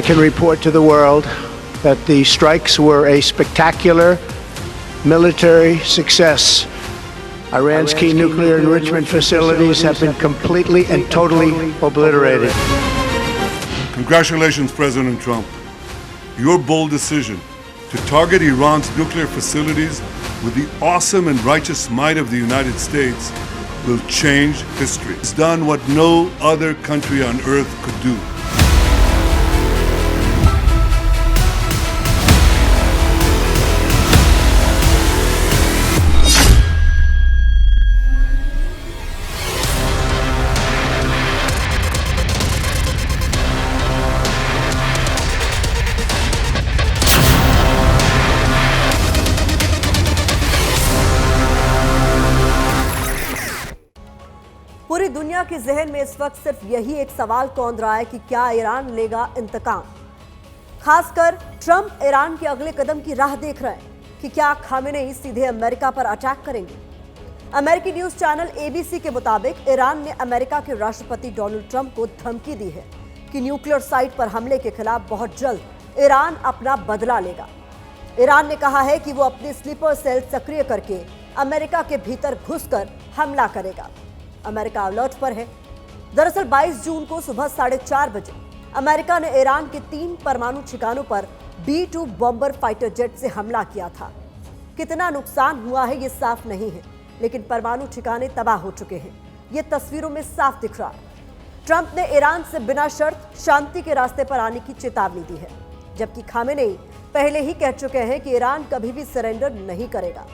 can report to the world that the strikes were a spectacular military success. Iran's key nuclear enrichment facilities have been completely and totally obliterated. Congratulations, President Trump. Your bold decision to target Iran's nuclear facilities with the awesome and righteous might of the United States will change history. It's done what no other country on earth could do. पूरी दुनिया के जहन में इस वक्त सिर्फ यही एक सवाल कौंध रहा है कि क्या ईरान लेगा इंतकाम। खासकर ट्रंप ईरान के अगले कदम की राह देख रहे हैं कि क्या खामेनेई सीधे अमेरिका पर अटैक करेंगे। अमेरिकी न्यूज चैनल एबीसी के मुताबिक ईरान ने अमेरिका के राष्ट्रपति डोनाल्ड ट्रंप को धमकी दी है कि न्यूक्लियर साइट पर हमले के खिलाफ बहुत जल्द ईरान अपना बदला लेगा। ईरान ने कहा है कि वो अपने स्लीपर सेल सक्रिय करके अमेरिका के भीतर घुसकर हमला करेगा। अमेरिका अलर्ट पर है। दरअसल 22 जून को सुबह 4:30 बजे अमेरिका ने ईरान के 3 परमाणु ठिकानों पर B-2 बॉम्बर फाइटर जेट से हमला किया था। कितना नुकसान हुआ है ये साफ नहीं है, लेकिन परमाणु ठिकाने तबाह हो चुके हैं, ये तस्वीरों में साफ दिख रहा है। ट्रंप ने ईरान से बिना शर्त शांति के रास्ते पर आने की चेतावनी दी है, जबकि खामेनेई पहले ही कह चुके हैं कि ईरान कभी भी सरेंडर नहीं करेगा।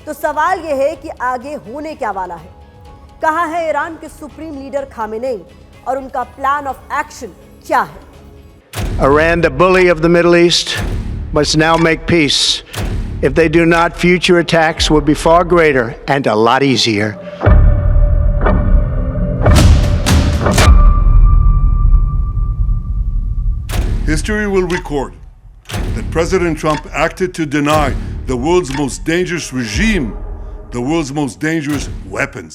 तो सवाल यह है कि आगे होने क्या वाला है। कहां है ईरान के सुप्रीम लीडर खामेनेई और उनका प्लान ऑफ एक्शन क्या है? Iran, the bully of the Middle East, must now make peace. If they do not, future attacks will be far greater and a lot easier. History will record that President Trump acted to deny the world's most dangerous regime the world's most dangerous weapons.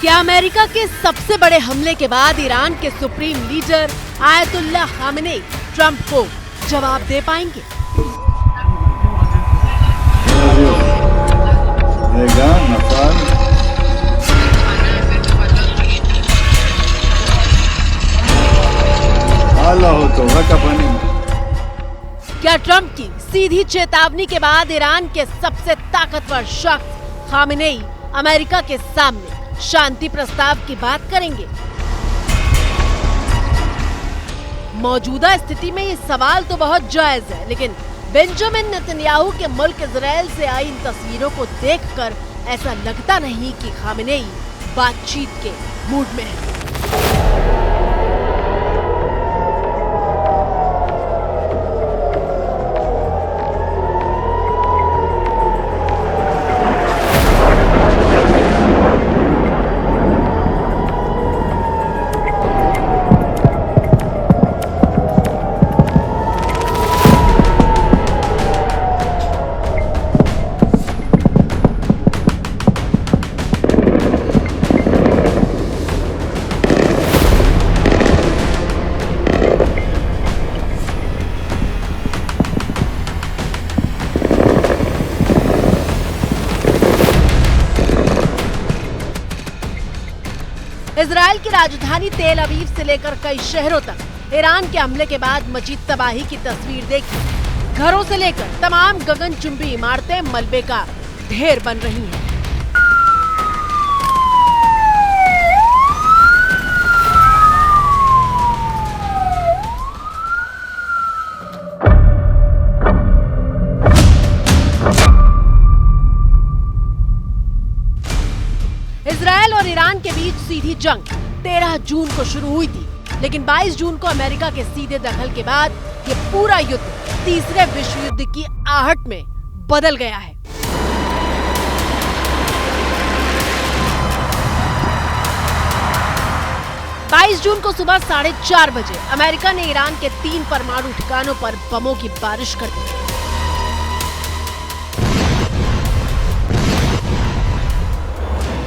क्या America के सबसे बड़े हमले के बाद Iran के supreme leader Ayatollah Khamenei Trump को जवाब दे पाएंगे? क्या ट्रंप की सीधी चेतावनी के बाद ईरान के सबसे ताकतवर शख्स खामेनेई अमेरिका के सामने शांति प्रस्ताव की बात करेंगे? मौजूदा स्थिति में ये सवाल तो बहुत जायज है, लेकिन बेंजामिन नेतन्याहू के मुल्क इजराइल से आई इन तस्वीरों को देखकर ऐसा लगता नहीं कि खामेनेई बातचीत के मूड में है। इजराइल की राजधानी तेल अवीव से लेकर कई शहरों तक ईरान के हमले के बाद मची तबाही की तस्वीर देखी। घरों से लेकर तमाम गगनचुंबी इमारतें मलबे का ढेर बन रही हैं। इजराइल और ईरान के बीच सीधी जंग 13 जून को शुरू हुई थी, लेकिन 22 जून को अमेरिका के सीधे दखल के बाद ये पूरा युद्ध तीसरे विश्व युद्ध की आहट में बदल गया है। 22 जून को सुबह 4:30 बजे अमेरिका ने ईरान के 3 परमाणु ठिकानों पर बमों की बारिश कर दी।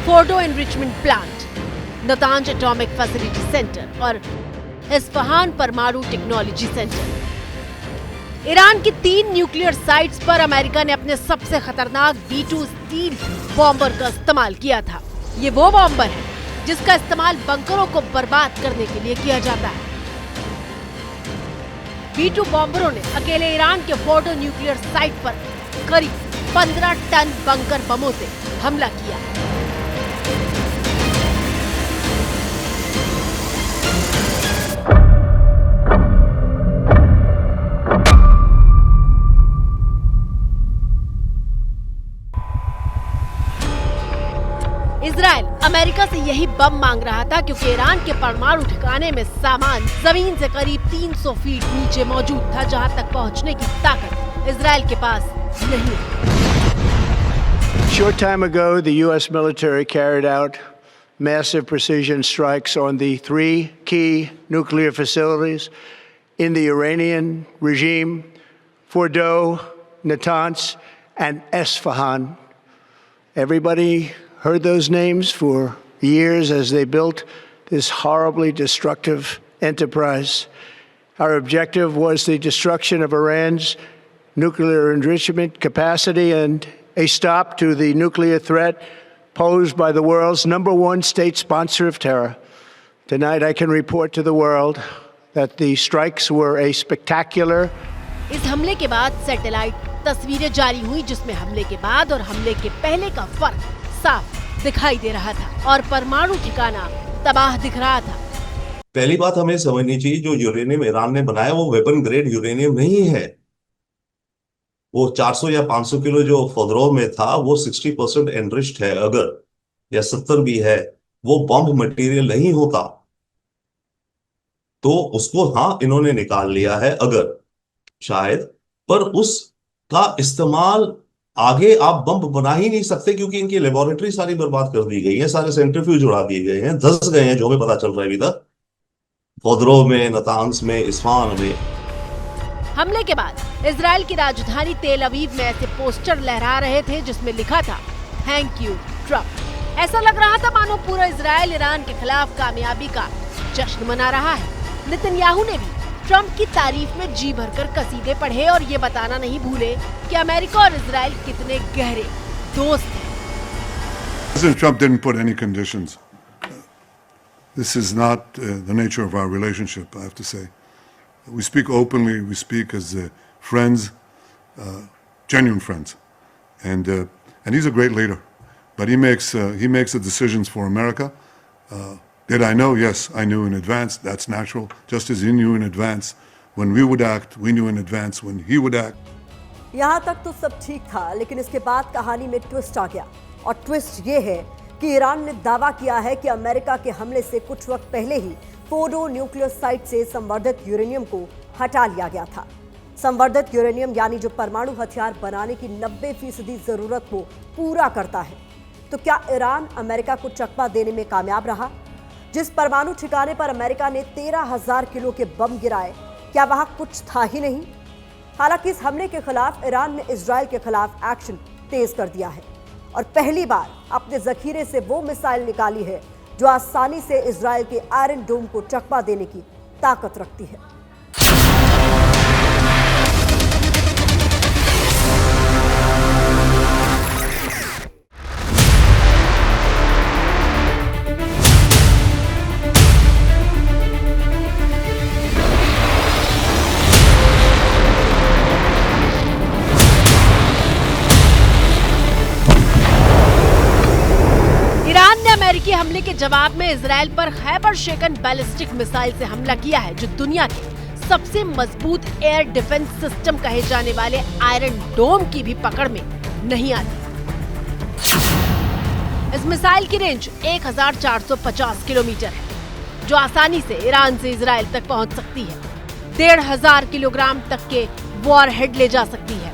Fordow enrichment plant, Natanz atomic facility center और इस्फहान परमाणु टेक्नोलॉजी सेंटर। ईरान की 3 न्यूक्लियर साइट्स पर अमेरिका ने अपने सबसे खतरनाक B-2 स्टील बॉम्बर का इस्तेमाल किया था। ये वो बॉम्बर है जिसका इस्तेमाल बंकरों को बर्बाद करने के लिए किया जाता है। B-2 बॉम्बरों ने अकेले ईरान के फोर्डो न्यूक्लियर साइट पर करीब 15 टन बंकर बमों से हमला किया। इजराइल अमेरिका से यही बम मांग रहा था क्योंकि ईरान के परमाणु ठिकाने में सामान जमीन से करीब 300 फीट नीचे मौजूद था, जहां तक पहुंचने की ताकत इजराइल के पास नहीं है। Short time ago, the U.S. military carried out massive precision strikes on the 3 key nuclear facilities in the Iranian regime: Fordo, Natanz, and Esfahan. Everybody heard those names for years as they built this horribly destructive enterprise. Our objective was the destruction of Iran's nuclear enrichment capacity and a stop to the nuclear threat posed by the world's #1 state sponsor of terror. Tonight I can report to the world that the strikes were a spectacular. इस हमले के बाद satellite तस्वीरें जारी हुई जिसमें हमले के बाद और हमले के पहले का फर्क साफ दिखाई दे रहा था और परमाणु ठिकाना तबाह दिख रहा था। पहली बात हमें समझनी चाहिए, जो यूरेनियम ईरान ने बनाया वो वेपन ग्रेड यूरेनियम नहीं है। वो 400 या 500 किलो जो फॉर्डो में था वो 60% एनरिच्ड है, अगर या 70 भी है, वो बॉम्ब मटेरियल नहीं होता। तो उसको हाँ इन्होंने निकाल लिया है अगर शायद, पर उसका इस्तेमाल आगे आप बम बना ही नहीं सकते क्योंकि इनकी लेबोरेटरी सारी बर्बाद कर दी गई है, सारे सेंट्रीफ्यूज उड़ा दिए गए हैं, धस गए हैं, जो हमें पता चल रहा है अभी तक, फोर्डो में, नतांज में, इस्फहान में। हमले के बाद इजराइल की राजधानी तेल अवीव में ऐसे पोस्टर लहरा रहे थे जिसमें लिखा था थैंक यू ट्रम्प। ऐसा लग रहा था मानो पूरा इजराइल ईरान के खिलाफ कामयाबी का जश्न मना रहा है। नेतन्याहू ने भी ट्रम्प की तारीफ में जी भरकर कसीदे पढ़े और ये बताना नहीं भूले कि अमेरिका और इजराइल कितने गहरे दोस्त हैं। President Trump didn't put any conditions. This is not the nature of our relationship, I have to say. We speak openly, we speak as friends, genuine friends. And he's a great leader. But he makes the decisions for America. Did I know? Yes, I knew in advance. That's natural. Just as he knew in advance when we would act, we knew in advance when he would act. यहाँ तक तो सब ठीक था, लेकिन इसके बाद कहानी में ट्विस्ट आ गया। और ट्विस्ट ये है कि ईरान ने दावा किया है कि अमेरिका के हमले से कुछ वक्त पहले ही फोर्डो न्यूक्लियर साइट से संवर्धित यूरेनियम को हटा लिया गया था। संवर्धित यूरेनियम यानी जो परमाणु हथियार बनाने की 90% जरूरत को पूरा करता है। तो क्या ईरान अमेरिका को चकमा देने में कामयाब रहा? जिस परमाणु ठिकाने पर अमेरिका ने 13,000 किलो के बम गिराए, क्या वहां कुछ था ही नहीं? हालांकि इस हमले के खिलाफ ईरान ने इजराइल के खिलाफ एक्शन तेज कर दिया है और पहली बार अपने जखीरे से वो मिसाइल निकाली है जो आसानी से इजराइल के आयरन डोम को चकमा देने की ताकत रखती है। अमेरिकी हमले के जवाब में इजराइल पर खैबर शेकन बैलिस्टिक मिसाइल से हमला किया है, जो दुनिया के सबसे मजबूत एयर डिफेंस सिस्टम कहे जाने वाले आयरन डोम की भी पकड़ में नहीं आती। इस मिसाइल की रेंज 1450 किलोमीटर है, जो आसानी से ईरान से इजराइल तक पहुंच सकती है। 1500 किलोग्राम तक के वॉरहेड ले जा सकती है।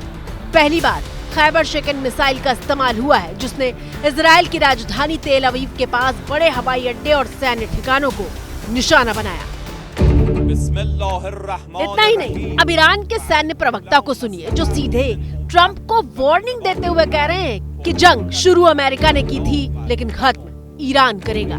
पहली बार खैबर शेकन मिसाइल का इस्तेमाल हुआ है, जिसने इजराइल की राजधानी तेल अवीव के पास बड़े हवाई अड्डे और सैन्य ठिकानों को निशाना बनाया। इतना ही नहीं, अब ईरान के सैन्य प्रवक्ता को सुनिए जो सीधे ट्रंप को वार्निंग देते हुए कह रहे हैं कि जंग शुरू अमेरिका ने की थी लेकिन खत्म ईरान करेगा।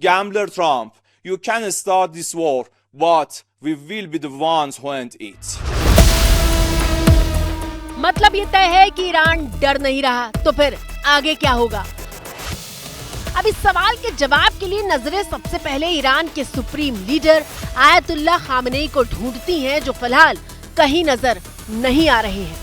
Gambler Trump, you can start this war, but we will be the ones who end it. मतलब ये तय है कि ईरान डर नहीं रहा, तो फिर आगे क्या होगा? अब इस सवाल के जवाब के लिए नजरें सबसे पहले ईरान के सुप्रीम लीडर आयतुल्लाह खामनेई को ढूंढती हैं, जो फिलहाल कहीं नजर नहीं आ रहे हैं।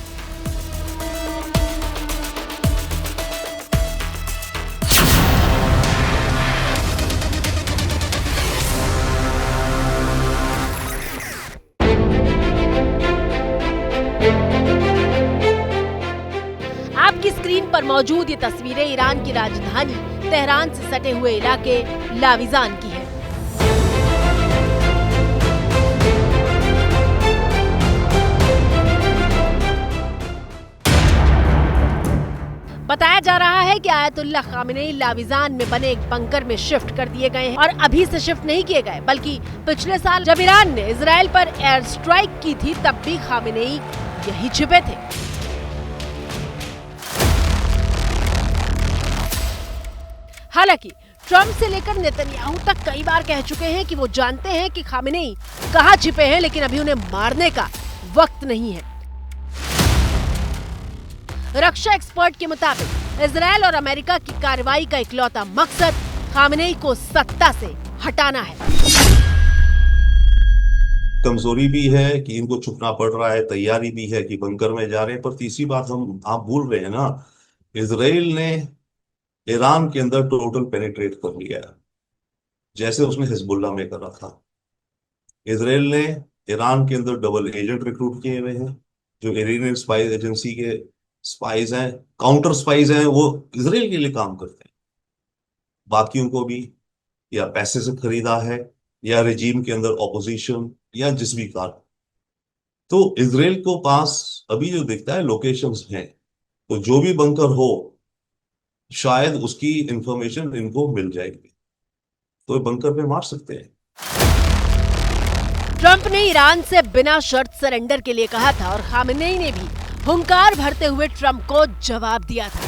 आपकी स्क्रीन पर मौजूद ये तस्वीरें ईरान की राजधानी तेहरान से सटे हुए इलाके लाविजान की है। बताया जा रहा है कि आयतुल्लाह खामेनेई लाविजान में बने एक बंकर में शिफ्ट कर दिए गए हैं और अभी से शिफ्ट नहीं किए गए, बल्कि पिछले साल जब ईरान ने इजराइल पर एयर स्ट्राइक की थी तब भी खामेनेई यही छिपे थे। हालांकि ट्रंप से लेकर नेतन्याहू तक कई बार कह चुके हैं कि वो जानते हैं कि खामेनेई कहां छिपे हैं, लेकिन अभी उन्हें मारने का वक्त नहीं है। रक्षा एक्सपर्ट के मुताबिक इजराइल और अमेरिका की कार्रवाई का इकलौता मकसद खामेनेई को सत्ता से हटाना है। कमजोरी भी है कि इनको छुपना पड़ रहा है, तैयारी भी है कि बंकर में जा रहे हैं, पर तीसरी बात आप भूल रहे हैं ना, इजराइल ने ईरान के अंदर टोटल पेनिट्रेट कर लिया है, जैसे उसने हिजबुल्लाह में करा था। इजराइल ने ईरान के अंदर डबल एजेंट रिक्रूट किए हुए हैं, जो इरानियन स्पाई एजेंसी के स्पाइज हैं, काउंटर स्पाइज हैं, वो इजराइल के लिए काम करते हैं। बाकियों को भी या पैसे से खरीदा है या रेजीम के अंदर ऑपोजिशन या जिस भी कारण। तो इजराइल को पास अभी जो दिखता है लोकेशंस हैं, तो जो भी बंकर हो शायद उसकी इंफॉर्मेशन इनको मिल जाएगी, तो बंकर पे मार सकते हैं। ट्रंप ने ईरान से बिना शर्त सरेंडर के लिए कहा था और खामेनेई ने भी हुंकार भरते हुए ट्रंप को जवाब दिया था।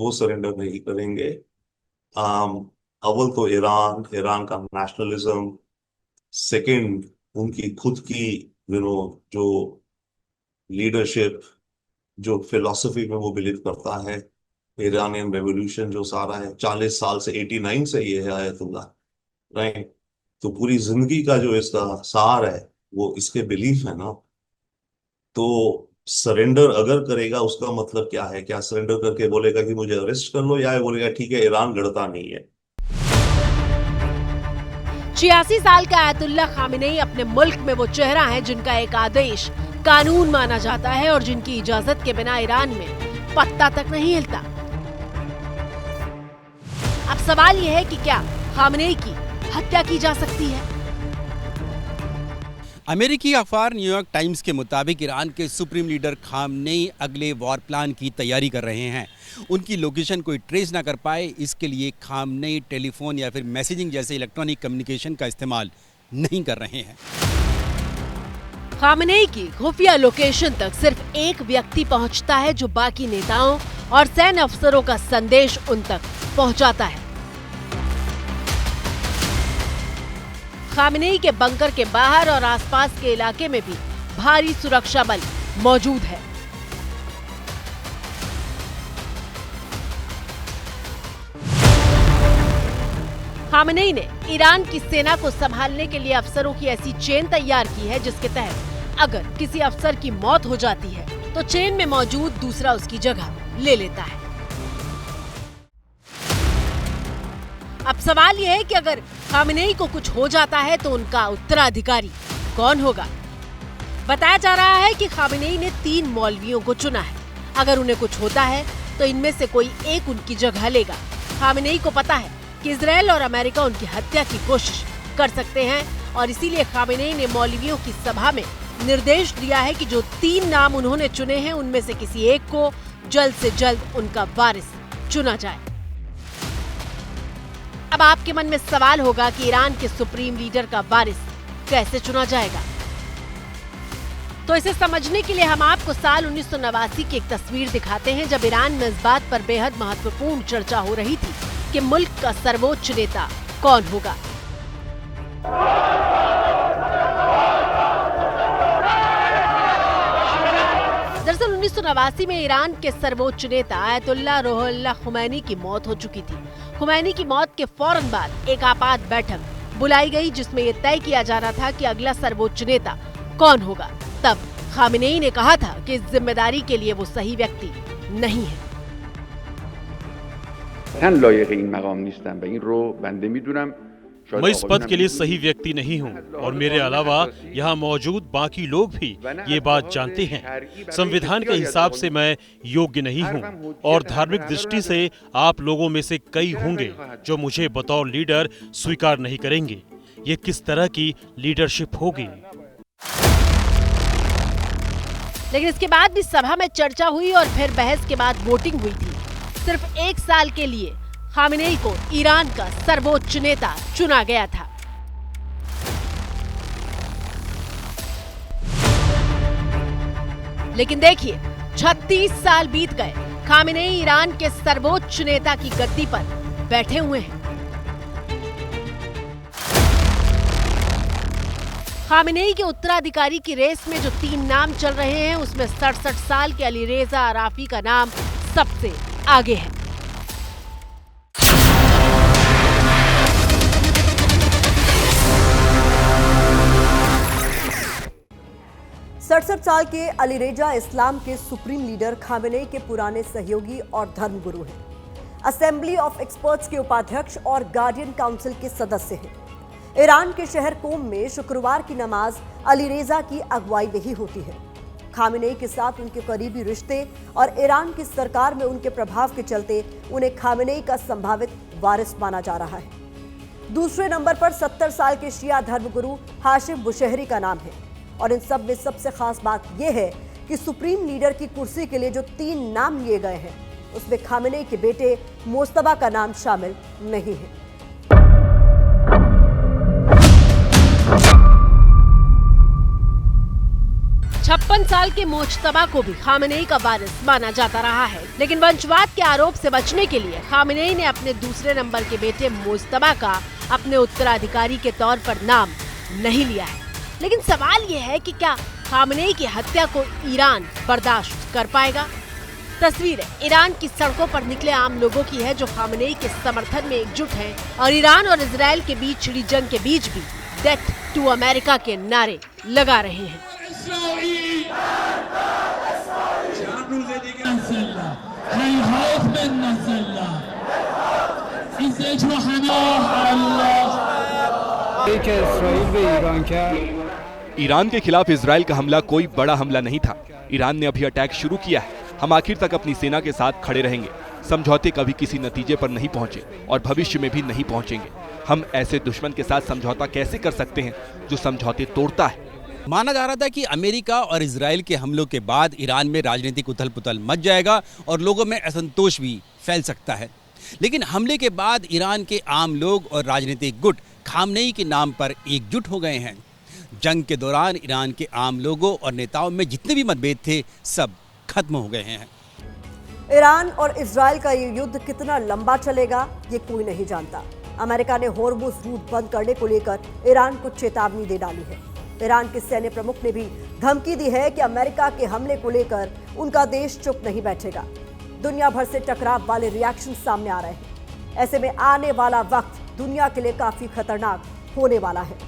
वो सरेंडर नहीं करेंगे। अव्वल तो ईरान का नेशनलिज्म, सेकंड उनकी खुद की जो लीडरशिप, जो फिलॉसफी में वो बिलीव करता है, ईरानियन रेवोल्यूशन जो सारा है 40 साल से 89 से ये है आयतुल्लाह, राइट। तो पूरी जिंदगी का जो इसका सार है वो इसके बिलीफ है ना। तो सरेंडर अगर करेगा उसका मतलब क्या है? क्या सरेंडर करके बोलेगा कि मुझे अरेस्ट कर लो, या बोलेगा ठीक है ईरान लड़ता नहीं है? 86 साल का आयतुल्लाह खामेनेई अपने मुल्क में वो चेहरा है जिनका एक आदेश कानून माना जाता है और जिनकी इजाजत के बिना ईरान में पत्ता तक नहीं हिलता। अब सवाल यह है कि क्या खामेनेई की हत्या की जा सकती है? अमेरिकी अखबार न्यूयॉर्क टाइम्स के मुताबिक ईरान के सुप्रीम लीडर खामेनेई अगले वॉर प्लान की तैयारी कर रहे हैं। उनकी लोकेशन कोई ट्रेस ना कर पाए, इसके लिए खामेनेई टेलीफोन या फिर मैसेजिंग जैसे इलेक्ट्रॉनिक कम्युनिकेशन का इस्तेमाल नहीं कर रहे हैं। खामेनेई की खुफिया लोकेशन तक सिर्फ एक व्यक्ति पहुंचता है जो बाकी नेताओं और सैन्य अफसरों का संदेश उन तक पहुंचाता है। खामेनेई के बंकर के बाहर और आसपास के इलाके में भी भारी सुरक्षा बल मौजूद है। खामेनेई ने ईरान की सेना को संभालने के लिए अफसरों की ऐसी चेन तैयार की है जिसके तहत अगर किसी अफसर की मौत हो जाती है तो चेन में मौजूद दूसरा उसकी जगह ले लेता है। अब सवाल यह है कि अगर खामेनेई को कुछ हो जाता है तो उनका उत्तराधिकारी कौन होगा? बताया जा रहा है कि खामेनेई ने 3 मौलवियों को चुना है। अगर उन्हें कुछ होता है तो इनमें से कोई एक उनकी जगह लेगा। खामेनेई को पता है कि इजराइल और अमेरिका उनकी हत्या की कोशिश कर सकते हैं और इसीलिए खामेनेई ने मौलवियों की सभा में निर्देश दिया है कि जो 3 नाम उन्होंने चुने हैं उनमें से किसी एक को जल्द से जल्द उनका वारिस चुना जाए। अब आपके मन में सवाल होगा कि ईरान के सुप्रीम लीडर का वारिस कैसे चुना जाएगा। तो इसे समझने के लिए हम आपको साल 1989 की एक तस्वीर दिखाते हैं जब ईरान में इस बात पर बेहद महत्वपूर्ण चर्चा हो रही थी कि मुल्क का सर्वोच्च नेता कौन होगा। दरअसल 1989 में ईरान के सर्वोच्च नेता आयतुल्लाह रूहुल्लाह खुमैनी की मौत हो चुकी थी। खुमैनी की मौत के फौरन बाद एक आपात बैठक बुलाई गई जिसमें यह तय किया जा रहा था कि अगला सर्वोच्च नेता कौन होगा। तब खामेनेई ने कहा था कि इस जिम्मेदारी के लिए वो सही व्यक्ति नहीं है। मैं इस पद के लिए सही व्यक्ति नहीं हूं और मेरे अलावा यहाँ मौजूद बाकी लोग भी ये बात जानते हैं। संविधान के हिसाब से मैं योग्य नहीं हूं और धार्मिक दृष्टि से आप लोगों में से कई होंगे जो मुझे बतौर लीडर स्वीकार नहीं करेंगे। ये किस तरह की लीडरशिप होगी। लेकिन इसके बाद भी सभा में चर्चा हुई और फिर बहस के बाद वोटिंग हुई थी। सिर्फ 1 साल के लिए खामेनेई को ईरान का सर्वोच्च नेता चुना गया था। लेकिन देखिए 36 साल बीत गए, खामेनेई ईरान के सर्वोच्च नेता की गद्दी पर बैठे हुए हैं। खामेनेई के उत्तराधिकारी की रेस में जो 3 नाम चल रहे हैं उसमें 67 साल के अलीरेजा अराफी का नाम सबसे आगे है। सड़सठ साल के अलीरेजा इस्लाम के सुप्रीम लीडर खामेनेई के पुराने सहयोगी और धर्मगुरु हैं। असेंबली ऑफ एक्सपर्ट्स के उपाध्यक्ष और गार्डियन काउंसिल के सदस्य हैं। ईरान के शहर कोम में शुक्रवार की नमाज अलीरेजा की अगुवाई में ही होती है। खामेनेई के साथ उनके करीबी रिश्ते और ईरान की सरकार में उनके प्रभाव के चलते उन्हें खामेनेई का संभावित वारिस माना जा रहा है। दूसरे नंबर पर 70 साल के शिया धर्मगुरु हाशिम बुशहरी का नाम है और इन सब में सबसे खास बात यह है कि सुप्रीम लीडर की कुर्सी के लिए जो 3 नाम लिए गए हैं उसमें खामेनेई के बेटे मोस्तबा का नाम शामिल नहीं है। छप्पन साल के मोज्तबा को भी खामेनेई का वारिस माना जाता रहा है, लेकिन वंशवाद के आरोप से बचने के लिए खामेनेई ने अपने दूसरे नंबर के बेटे मोज्तबा का अपने उत्तराधिकारी के तौर पर नाम नहीं लिया है। लेकिन सवाल यह है कि क्या खामेनेई की हत्या को ईरान बर्दाश्त कर पाएगा। तस्वीरें ईरान की सड़कों पर निकले आम लोगों की है जो खामेनेई के समर्थन में एकजुट हैं और ईरान और इजराइल के बीच छिड़ी जंग के बीच भी डेथ टू अमेरिका के नारे लगा रहे हैं। ईरान के खिलाफ इजराइल का हमला कोई बड़ा हमला नहीं था। ईरान ने अभी अटैक शुरू किया है। हम आखिर तक अपनी सेना के साथ खड़े रहेंगे। समझौते कभी किसी नतीजे पर नहीं पहुंचे और भविष्य में भी नहीं पहुंचेंगे। हम ऐसे दुश्मन के साथ समझौता कैसे कर सकते हैं जो समझौते तोड़ता है। माना जा रहा था कि अमेरिका और इजराइल के हमलों के बाद ईरान में राजनीतिक उथल पुथल मच जाएगा और लोगों में असंतोष भी फैल सकता है। लेकिन हमले के बाद ईरान के आम लोग और राजनीतिक गुट खामेनेई के नाम पर एकजुट हो गए हैं। जंग के दौरान ईरान के आम लोगों और नेताओं में जितने भी मतभेद थे सब खत्म हो गए हैं। ईरान और इजराइल का ये युद्ध कितना लंबा चलेगा ये कोई नहीं जानता। अमेरिका ने हॉर्मुज रूट बंद करने को लेकर ईरान को चेतावनी दे डाली है। ईरान के सैन्य प्रमुख ने भी धमकी दी है कि अमेरिका के हमले को लेकर उनका देश चुप नहीं बैठेगा। दुनिया भर से टकराव वाले रिएक्शन सामने आ रहे हैं। ऐसे में आने वाला वक्त दुनिया के लिए काफी खतरनाक होने वाला है।